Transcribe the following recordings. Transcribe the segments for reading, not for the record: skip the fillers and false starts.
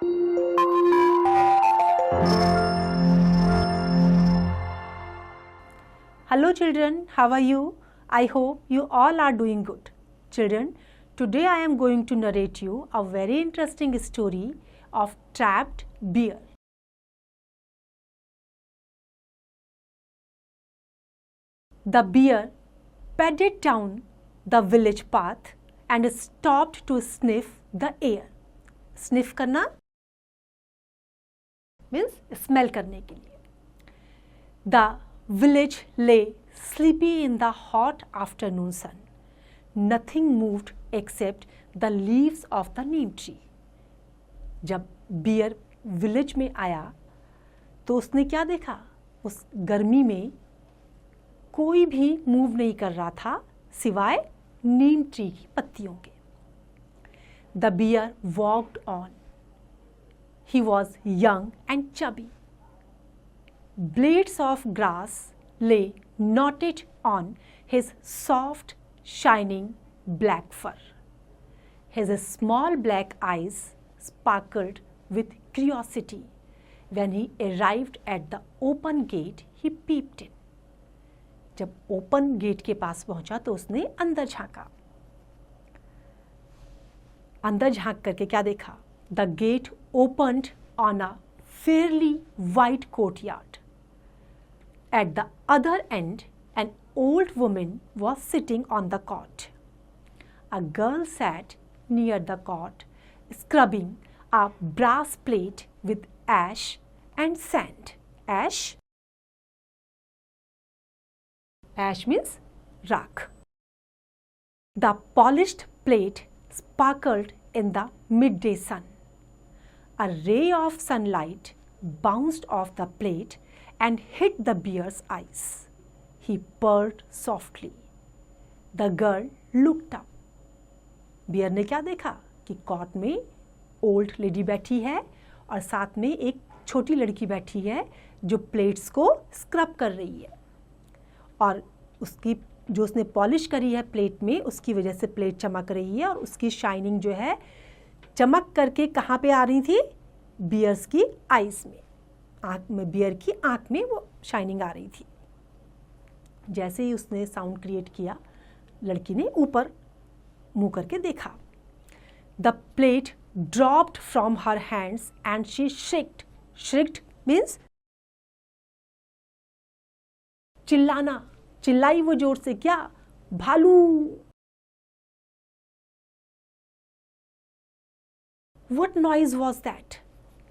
Hello children, how are you? I hope you all are doing good. Children, today I am going to narrate you a very interesting story of trapped bear. The bear padded down the village path and stopped to sniff the air. Sniff करना means smell करने के लिए. The village lay sleepy in the hot afternoon sun. Nothing moved except the leaves of the neem tree. जब beer village में आया तो उसने क्या देखा? उस गर्मी में कोई भी मूव नहीं कर रहा था सिवाय नीम ट्री की पत्तियों के. The bear walked on. He was young and chubby. Blades of grass lay knotted on his soft, shining black fur. His small black eyes sparkled with curiosity. When he arrived at the open gate, he peeped in. जब open gate के पास पहुंचा तो उसने अंदर झांका. अंदर झांक करके क्या देखा? The gate opened on a fairly wide courtyard. At the other end, an old woman was sitting on the cot. A girl sat near the cot, scrubbing a brass plate with ash and sand. Ash means rock. The polished plate sparkled in the midday sun. A ray of sunlight bounced off the plate and hit the bear's eyes. He purred softly. The girl looked up. Bear ने क्या देखा कि cot में old lady बैठी है और साथ में एक छोटी लड़की बैठी है जो प्लेट्स को स्क्रब कर रही है. और उसकी जो उसने पॉलिश करी है प्लेट में उसकी वजह से प्लेट चमक रही है और उसकी शाइनिंग जो है चमक करके कहाँ पे आ रही थी? बियर्स की आइज़ में, आँख में, बियर की आँख में वो शाइनिंग आ रही थी. जैसे ही उसने साउंड क्रिएट किया लड़की ने ऊपर मुँह करके देखा. The plate dropped from her hands and she shrieked. Shrieked means चिल्लाना. चिल्लाई वो जोर से. क्या? भालू. What noise was that?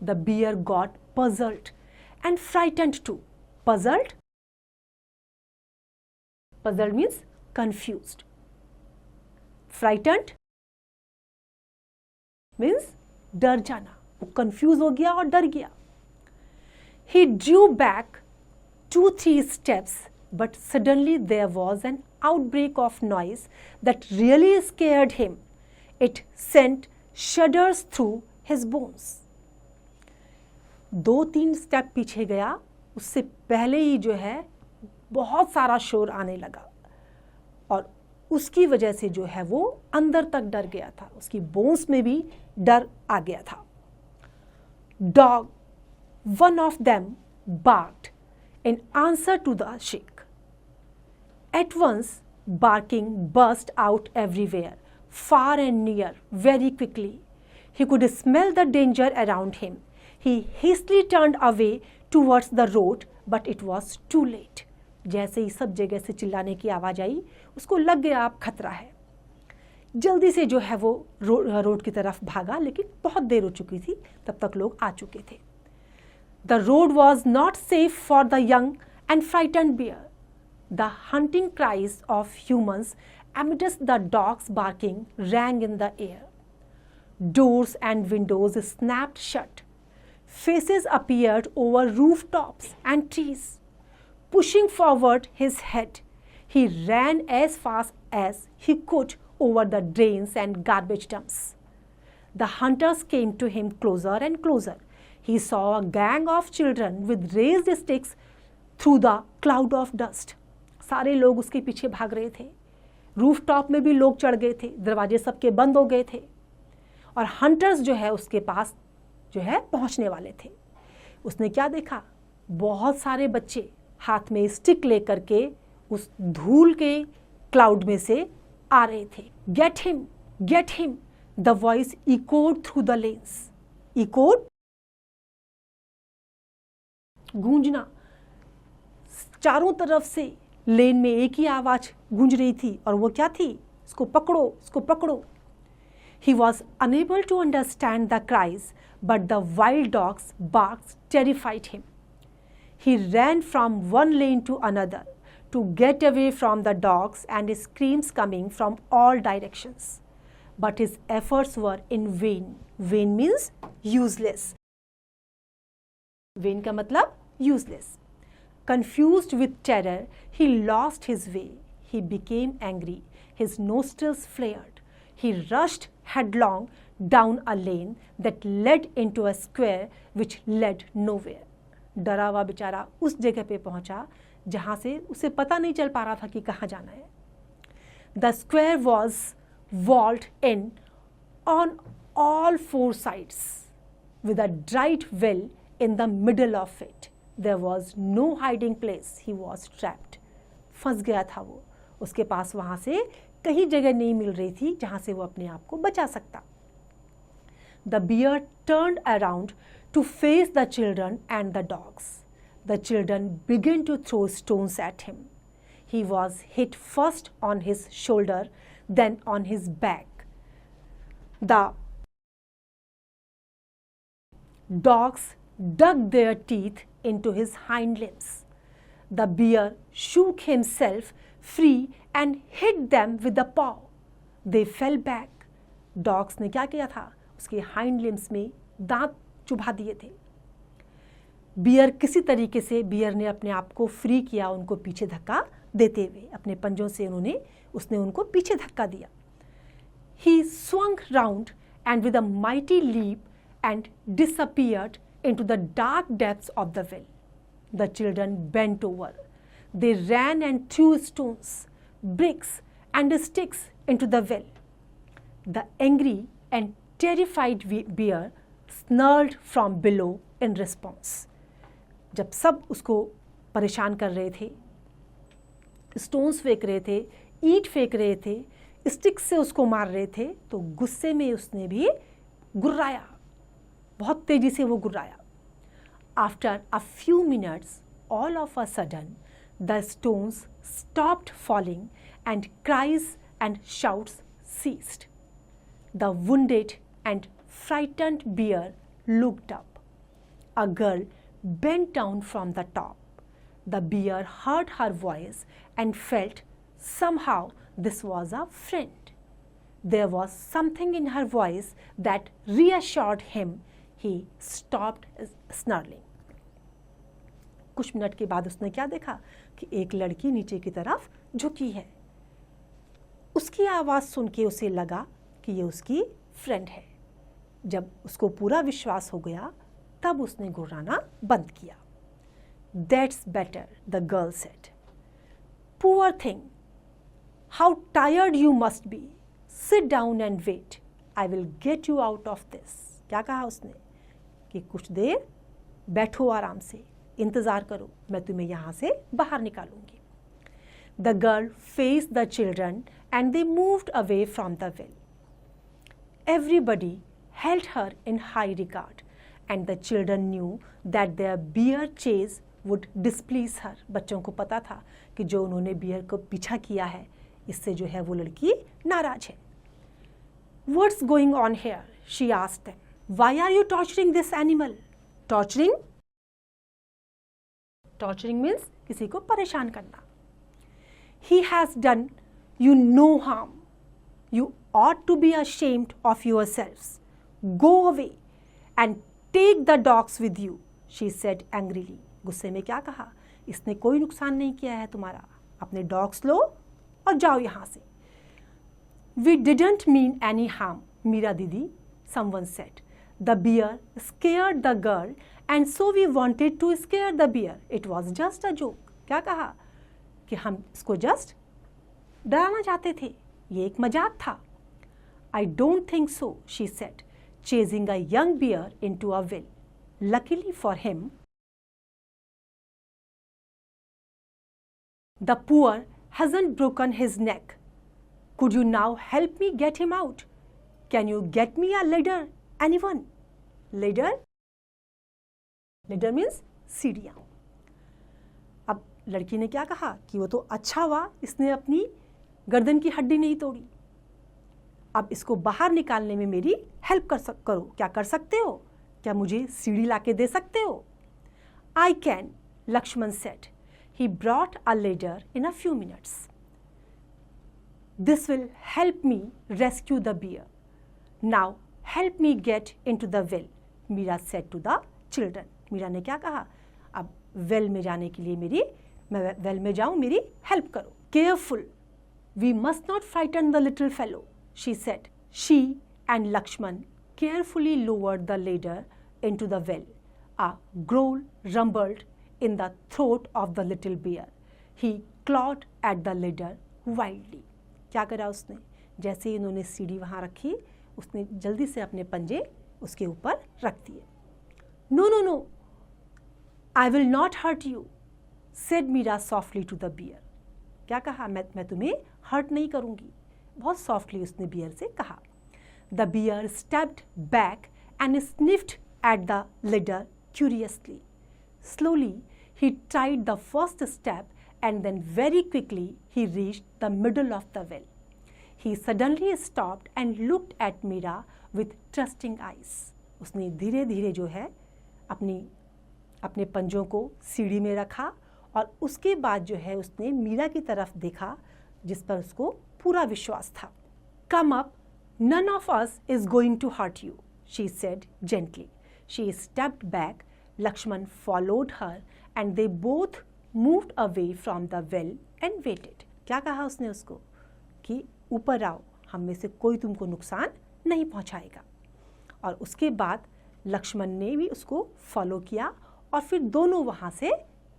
The bear got puzzled and frightened too. Puzzled? Puzzled means confused. Frightened means डर जाना. वो confused हो गया और डर गया. He drew back 2-3 steps, but suddenly there was an outbreak of noise that really scared him. It sent shudders through his bones. 2-3 step पीछे गया, उससे पहले ही जो है बहुत सारा शोर आने लगा और उसकी वजह से जो है वो अंदर तक डर गया था. उसकी बोन्स में भी डर आ गया था. Dog, one of them, barked in answer to the shriek. At once, barking burst out everywhere, far and near, very quickly. He could smell the danger around him. He hastily turned away towards the road, but it was too late. जैसे ही सब जगह से चिल्लाने की आवाज़ आई उसको लग गया अब खतरा है. जल्दी से जो है वो रोड की तरफ भागा, लेकिन बहुत देर हो चुकी थी, तब तक लोग आ चुके थे. The road was not safe for the young and frightened bear. The hunting cries of humans amidst the dog's barking rang in the air. Doors and windows snapped shut. Faces appeared over rooftops and trees. Pushing forward his head, he ran as fast as he could over the drains and garbage dumps. The hunters came to him closer and closer. He saw a gang of children with raised sticks through the cloud of dust. सारे लोग उसके पीछे भाग रहे थे. Rooftop में भी लोग चढ़ गए थे, दरवाजे सबके बंद हो गए थे और हंटर्स जो है उसके पास जो है पहुंचने वाले थे। उसने क्या देखा, बहुत सारे बच्चे हाथ में स्टिक लेकर के उस धूल के क्लाउड में से आ रहे थे। Get him, the voice echoed through the lanes. Echoed, गूंजना, चारों तरफ से लेन में एक ही आवाज गूंज रही थी, और वो क्या थी, इसको पकड़ो, इसको पकड़ो। He was unable to understand the cries, but the wild dogs' barks terrified him. He ran from one lane to another to get away from the dogs and screams coming from all directions. But his efforts were in vain. Vain means useless. Vain का मतलब useless. Confused with terror, he lost his way. He became angry. His nostrils flared. He rushed headlong down a lane that led into a square which led nowhere. डरा हुआ बेचारा उस जगह पे पहुंचा जहां से उसे पता नहीं चल पा रहा था कि कहाँ जाना है। The square was walled in on all four sides with a dried well in the middle of it. There was no hiding place. He was trapped. फंस गया था वो, उसके पास वहां से कहीं जगह नहीं मिल रही थी जहां से वो अपने आप को बचा सकता। The bear turned around to face the children and the dogs. The children began to throw stones at him. He was hit first on his shoulder, then on his back. The dogs dug their teeth into his hind limbs. The bear shook himself free and hit them with the paw. They fell back. Dogs ने क्या किया था, उसके hind limbs में दांत चुभा दिए थे। Beer किसी तरीके से बियर ने अपने आप को फ्री किया, उनको पीछे धक्का देते हुए अपने पंजों से उसने उनको पीछे धक्का दिया। He swung round and with a mighty leap and disappeared into the dark depths of the well. The children bent over. They ran and threw stones, bricks, and sticks into the well. The angry and terrified bear snarled from below in response. जब सब उसको परेशान कर रहे थे, stones फेंक रहे थे, ईंट फेंक रहे थे, स्टिक से उसको मार रहे थे, तो गुस्से में उसने भी गुर्राया, बहुत तेजी से वो गुर्राया। After a few minutes, all of a sudden, the stones stopped falling and cries and shouts ceased. The wounded and frightened bear looked up. A girl bent down from the top. The bear heard her voice and felt somehow this was a friend. There was something in her voice that reassured him. He stopped snarling. कुछ minute के बाद उसने क्या देखा कि एक लड़की नीचे की तरफ झुकी है। उसकी आवाज़ सुन के उसे लगा कि ये उसकी फ्रेंड है। जब उसको पूरा विश्वास हो गया तब उसने गुर्राना बंद किया। That's better, the girl said. Poor thing, how tired you must be. Sit down and wait. I will get you out of this. क्या कहा उसने कि कुछ देर बैठो, आराम से इंतज़ार करो, मैं तुम्हें यहाँ से बाहर निकालूंगी। The girl faced the children and they moved away from the well. Everybody held her in high regard and the children knew that their bear chase would displease her. बच्चों को पता था कि जो उन्होंने बियर को पीछा किया है, इससे जो है वो लड़की नाराज है। What's going on here? She asked them. Why are you torturing this animal? Torturing? Torturing means किसी को परेशान करना। He has done you no harm. You ought to be ashamed of yourselves. Go away and take the dogs with you, she said angrily. गुस्से में क्या कहा, इसने कोई नुकसान नहीं किया है तुम्हारा, अपने डॉग्स लो और जाओ यहाँ से। We didn't mean any harm, Meera दीदी, someone said. The bear scared the girl and so we wanted to scare the bear. It was just a joke. क्या कहा कि हम इसको जस्ट डराना चाहते थे, ये एक मजाक था। I don't think so, she said. chasing a young bear into a well. Luckily for him, the poor hasn't broken his neck. Could you now help me get him out? Can you get me a ladder? Anyone? Ladder? Ladder means सीढ़ियाँ। अब लड़की ने क्या कहा कि वो तो अच्छा हुआ इसने अपनी गर्दन की हड्डी नहीं तोड़ी, अब इसको बाहर निकालने में मेरी हेल्प करो। क्या कर सकते हो? क्या मुझे सीढ़ी लाके दे सकते हो? I can, Lakshman said. He brought a ladder in a few minutes. This will help me rescue the bear. Now help me get into the well, Meera said to the children. Meera ने क्या कहा? अब well में जाने के लिए मैं well में जाऊं, मेरी हेल्प करो। Careful, we must not frighten the little fellow, she said. She and Lakshman carefully lowered the ladder into the well. A growl rumbled in the throat of the little bear. He clawed at the ladder wildly. क्या करा उसने? जैसे ही इन्होंने सीढ़ी वहाँ रखी, उसने जल्दी से अपने पंजे उसके ऊपर रख दिए। No, no, no, I will not hurt you, said Meera softly to the bear. क्या कहा? मैं तुम्हें हर्ट नहीं करूँगी। बहुत सॉफ्टली उसने बियर से कहा। The bear stepped back and sniffed at the ladder curiously. Slowly, he tried the first step and then very quickly he reached the middle of the well. He suddenly stopped and looked at Meera with trusting eyes. उसने धीरे धीरे जो है अपने पंजों को सीढ़ी में रखा और उसके बाद जो है उसने मीरा की तरफ देखा जिस पर उसको पूरा विश्वास था। Come up, none of us is going to hurt you, she said gently. She stepped back. Lakshman followed her and they both moved away from the well and waited. क्या कहा उसने उसको? कि ऊपर आओ, हम में से कोई तुमको नुकसान नहीं पहुंचाएगा। और उसके बाद लक्ष्मण ने भी उसको फॉलो किया और फिर दोनों वहाँ से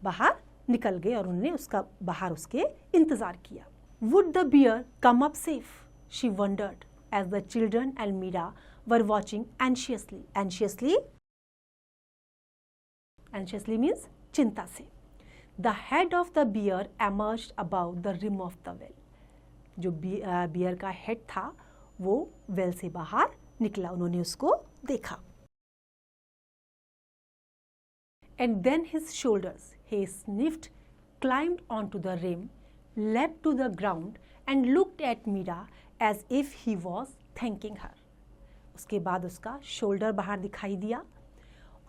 बाहर निकल गए और उन्होंने उसका बाहर उसके इंतज़ार किया। Would the bear come up safe? She wondered as the children and Meera were watching anxiously. Anxiously means चिंता से। The head of the bear emerged above the rim of the well. जो बियर का head था वो well से बाहर निकला, उन्होंने उसको देखा। And then his shoulders, he sniffed, climbed onto the rim, leapt to the ground and looked at Meera as if he was thanking her. उसके बाद उसका शोल्डर बाहर दिखाई दिया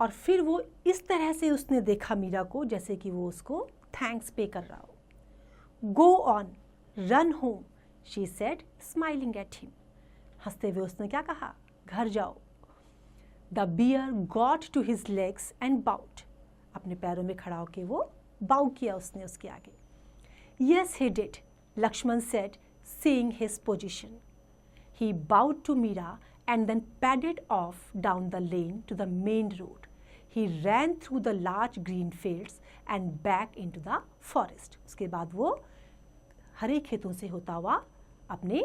और फिर वो इस तरह से उसने देखा मीरा को जैसे कि वो उसको थैंक्स पे कर रहा हो। Go on, run home, she said, smiling at him. हंसते हुए उसने क्या कहा? घर जाओ। The bear got to his legs and bowed. अपने पैरों में खड़ा होकर वो बाउ किया उसने उसके आगे। Yes, he did, Lakshman said, seeing his position. He bowed to Meera and then padded off down the lane to the main road. He ran through the large green fields and back into the forest. उसके बाद वो हरे खेतों से होता हुआ अपने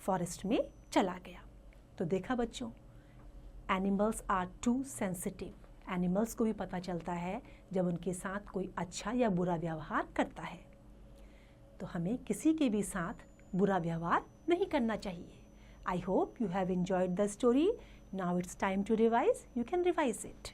forest में चला गया। तो देखा बच्चों, animals are too sensitive. Animals को भी पता चलता है जब उनके साथ कोई अच्छा या बुरा व्यवहार करता है, तो हमें किसी के भी साथ बुरा व्यवहार नहीं करना चाहिए। I hope you have enjoyed the story. Now it's time to revise. You can revise it.